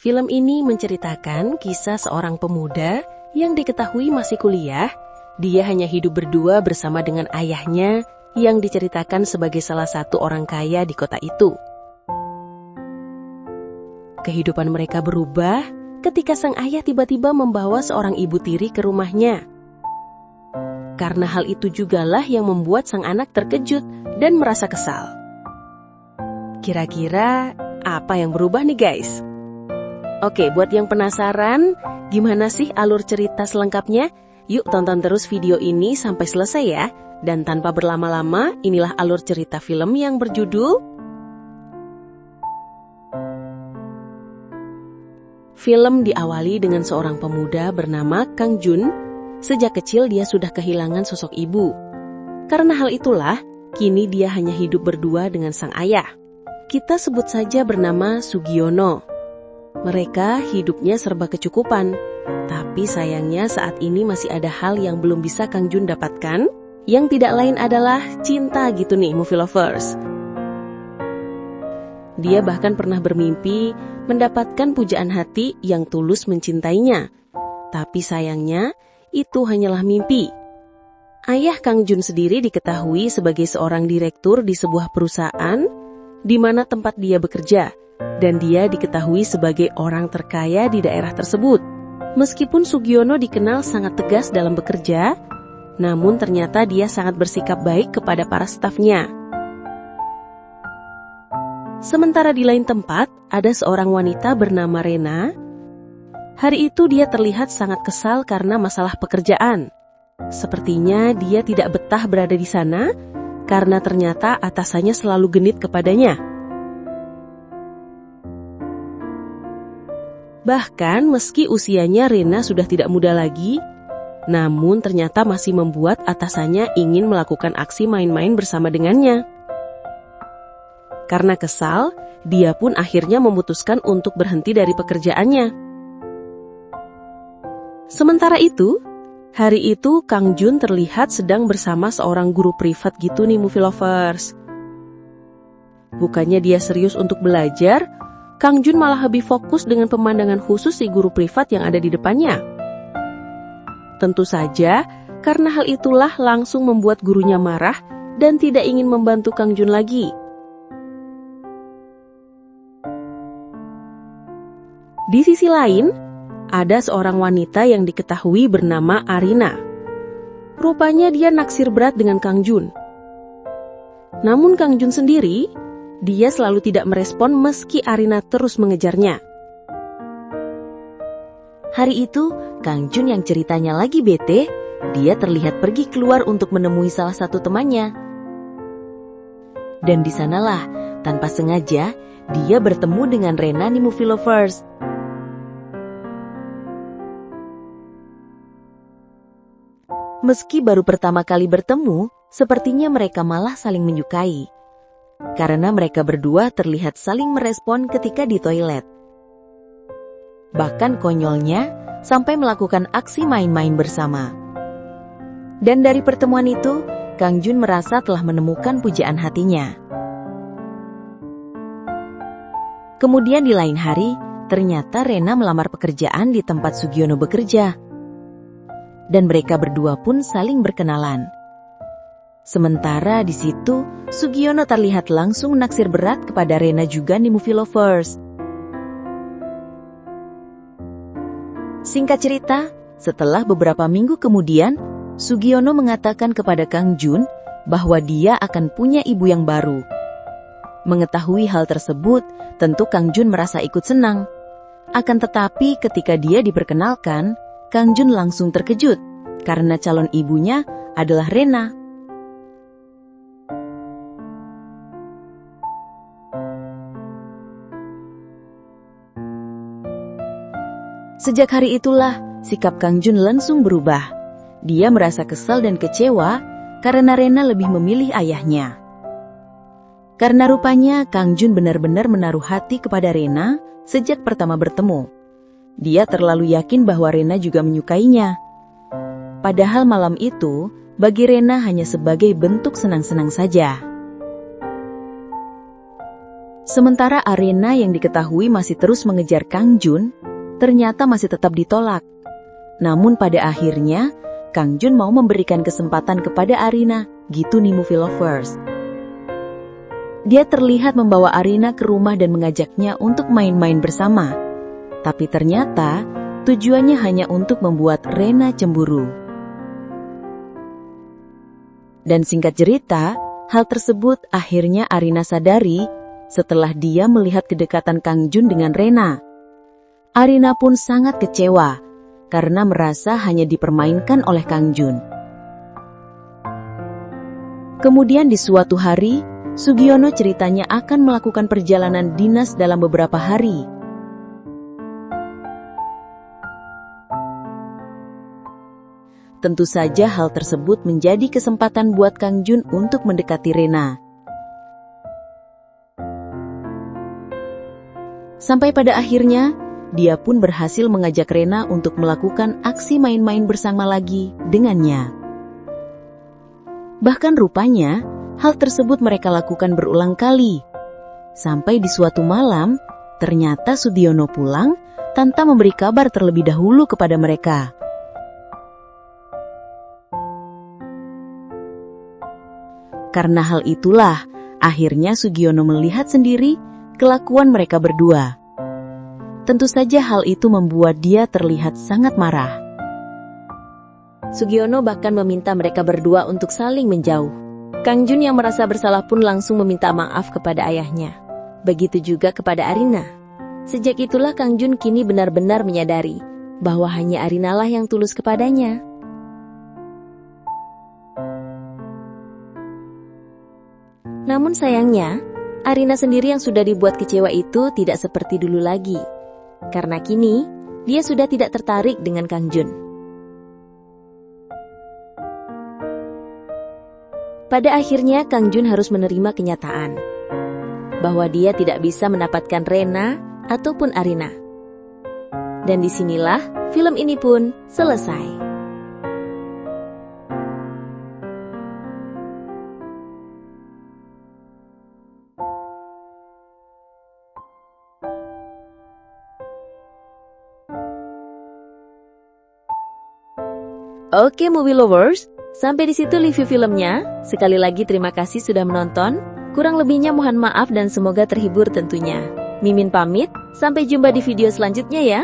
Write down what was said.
Film ini menceritakan kisah seorang pemuda yang diketahui masih kuliah. Dia hanya hidup berdua bersama dengan ayahnya yang diceritakan sebagai salah satu orang kaya di kota itu. Kehidupan mereka berubah ketika sang ayah tiba-tiba membawa seorang ibu tiri ke rumahnya. Karena hal itu jugalah yang membuat sang anak terkejut dan merasa kesal. Kira-kira apa yang berubah nih guys? Oke, buat yang penasaran, gimana sih alur cerita selengkapnya? Yuk tonton terus video ini sampai selesai ya. Dan tanpa berlama-lama, inilah alur cerita film yang berjudul Film diawali dengan seorang pemuda bernama Kang Jun. Sejak kecil dia sudah kehilangan sosok ibu. Karena hal itulah, kini dia hanya hidup berdua dengan sang ayah. Kita sebut saja bernama Sugiono. Mereka hidupnya serba kecukupan. Tapi sayangnya saat ini masih ada hal yang belum bisa Kang Jun dapatkan, yang tidak lain adalah cinta gitu nih movie lovers. Dia bahkan pernah bermimpi mendapatkan pujaan hati yang tulus mencintainya. Tapi sayangnya, itu hanyalah mimpi. Ayah Kang Jun sendiri diketahui sebagai seorang direktur di sebuah perusahaan di mana tempat dia bekerja, dan dia diketahui sebagai orang terkaya di daerah tersebut. Meskipun Sugiono dikenal sangat tegas dalam bekerja, namun ternyata dia sangat bersikap baik kepada para stafnya. Sementara di lain tempat, ada seorang wanita bernama Rena. Hari itu dia terlihat sangat kesal karena masalah pekerjaan. Sepertinya dia tidak betah berada di sana, karena ternyata atasannya selalu genit kepadanya. Bahkan meski usianya Rena sudah tidak muda lagi, namun ternyata masih membuat atasannya ingin melakukan aksi main-main bersama dengannya. Karena kesal, dia pun akhirnya memutuskan untuk berhenti dari pekerjaannya. Sementara itu, hari itu Kang Jun terlihat sedang bersama seorang guru privat gitu nih movie lovers. Bukannya dia serius untuk belajar, Kang Jun malah lebih fokus dengan pemandangan khusus si guru privat yang ada di depannya. Tentu saja, karena hal itulah langsung membuat gurunya marah dan tidak ingin membantu Kang Jun lagi. Di sisi lain, ada seorang wanita yang diketahui bernama Arina. Rupanya dia naksir berat dengan Kang Jun. Namun Kang Jun sendiri, dia selalu tidak merespon meski Arina terus mengejarnya. Hari itu, Kang Jun yang ceritanya lagi bete, dia terlihat pergi keluar untuk menemui salah satu temannya. Dan di sanalah, tanpa sengaja, dia bertemu dengan Rena nih movie lovers. Meski baru pertama kali bertemu, sepertinya mereka malah saling menyukai. Karena mereka berdua terlihat saling merespon ketika di toilet. Bahkan konyolnya, sampai melakukan aksi main-main bersama. Dan dari pertemuan itu, Kang Jun merasa telah menemukan pujaan hatinya. Kemudian di lain hari, ternyata Rena melamar pekerjaan di tempat Sugiono bekerja. Dan mereka berdua pun saling berkenalan. Sementara di situ, Sugiono terlihat langsung naksir berat kepada Rena juga nih movie lovers. Singkat cerita, setelah beberapa minggu kemudian, Sugiono mengatakan kepada Kang Jun bahwa dia akan punya ibu yang baru. Mengetahui hal tersebut, tentu Kang Jun merasa ikut senang. Akan tetapi ketika dia diperkenalkan, Kang Jun langsung terkejut karena calon ibunya adalah Rena. Sejak hari itulah, sikap Kang Jun langsung berubah. Dia merasa kesal dan kecewa karena Rena lebih memilih ayahnya. Karena rupanya Kang Jun benar-benar menaruh hati kepada Rena sejak pertama bertemu. Dia terlalu yakin bahwa Rena juga menyukainya. Padahal malam itu, bagi Rena hanya sebagai bentuk senang-senang saja. Sementara Arina yang diketahui masih terus mengejar Kang Jun, ternyata masih tetap ditolak. Namun pada akhirnya, Kang Jun mau memberikan kesempatan kepada Arina, gitu nih movie lovers. Dia terlihat membawa Arina ke rumah dan mengajaknya untuk main-main bersama. Tapi ternyata, tujuannya hanya untuk membuat Rena cemburu. Dan singkat cerita, hal tersebut akhirnya Arina sadari setelah dia melihat kedekatan Kang Jun dengan Rena. Arina pun sangat kecewa karena merasa hanya dipermainkan oleh Kang Jun. Kemudian di suatu hari, Sugiono ceritanya akan melakukan perjalanan dinas dalam beberapa hari. Tentu saja hal tersebut menjadi kesempatan buat Kang Jun untuk mendekati Rena. Sampai pada akhirnya, dia pun berhasil mengajak Rena untuk melakukan aksi main-main bersama lagi dengannya. Bahkan rupanya, hal tersebut mereka lakukan berulang kali. Sampai di suatu malam, ternyata Sugiono pulang tanpa memberi kabar terlebih dahulu kepada mereka. Karena hal itulah, akhirnya Sugiono melihat sendiri kelakuan mereka berdua. Tentu saja hal itu membuat dia terlihat sangat marah. Sugiono bahkan meminta mereka berdua untuk saling menjauh. Kang Jun yang merasa bersalah pun langsung meminta maaf kepada ayahnya. Begitu juga kepada Arina. Sejak itulah Kang Jun kini benar-benar menyadari bahwa hanya Arina lah yang tulus kepadanya. Namun sayangnya, Arina sendiri yang sudah dibuat kecewa itu tidak seperti dulu lagi. Karena kini, dia sudah tidak tertarik dengan Kang Jun. Pada akhirnya Kang Jun harus menerima kenyataan bahwa dia tidak bisa mendapatkan Rena ataupun Arina. Dan disinilah film ini pun selesai. Oke movie lovers, sampai di situ review filmnya. Sekali lagi terima kasih sudah menonton. Kurang lebihnya mohon maaf dan semoga terhibur tentunya. Mimin pamit, sampai jumpa di video selanjutnya ya.